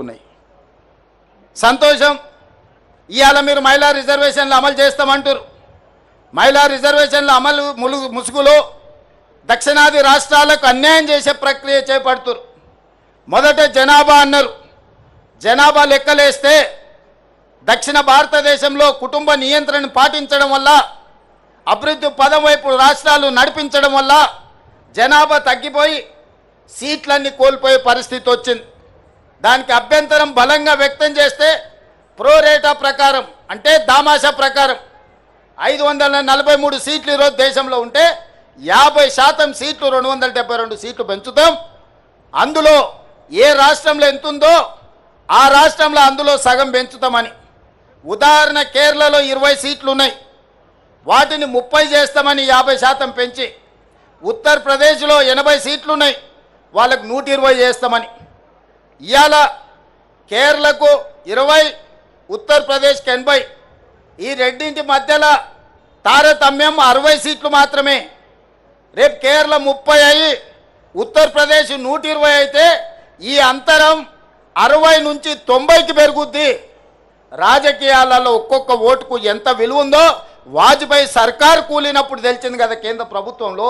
ఉన్నాయి. సంతోషం. ఇవాళ మీరు మహిళా రిజర్వేషన్లు అమలు చేస్తామంటారు. మహిళా రిజర్వేషన్ల అమలు ముసుగులో దక్షిణాది రాష్ట్రాలకు అన్యాయం చేసే ప్రక్రియ చేపడుతున్నారు. మొదట జనాభా అన్నారు. జనాభా లెక్కలేస్తే దక్షిణ భారతదేశంలో కుటుంబ నియంత్రణను పాటించడం వల్ల, అభివృద్ధి పదం వైపు రాష్ట్రాలు నడిపించడం వల్ల జనాభా తగ్గిపోయి సీట్లన్నీ కోల్పోయే పరిస్థితి వచ్చింది. దానికి అభ్యంతరం బలంగా వ్యక్తం చేస్తే ప్రోరేటా ప్రకారం, అంటే దామాషా ప్రకారం 543 సీట్లు ఈరోజు దేశంలో ఉంటే 50% సీట్లు 272 సీట్లు పెంచుతాం. అందులో ఏ రాష్ట్రంలో ఎంత ఉందో ఆ రాష్ట్రంలో అందులో సగం పెంచుతామని. ఉదాహరణ, కేరళలో 20 సీట్లు ఉన్నాయి, వాటిని 30 చేస్తామని 50% పెంచి. ఉత్తరప్రదేశ్లో 80 సీట్లు ఉన్నాయి, వాళ్ళకు 120 చేస్తామని. ఇవాళ కేరళకు 20, ఉత్తరప్రదేశ్కి 80. ఈ రెండింటి మధ్యలో తారతమ్యం 60 సీట్లు మాత్రమే. రేపు కేరళ 30 అయ్యి ఉత్తరప్రదేశ్ 120 అయితే ఈ అంతరం 60 నుంచి 90కి పెరుగుద్ది. రాజకీయాలలో ఒక్కొక్క ఓటుకు ఎంత విలువ ఉందో వాజ్పేయి సర్కారు కూలినప్పుడు తెలిసింది కదా కేంద్ర ప్రభుత్వంలో.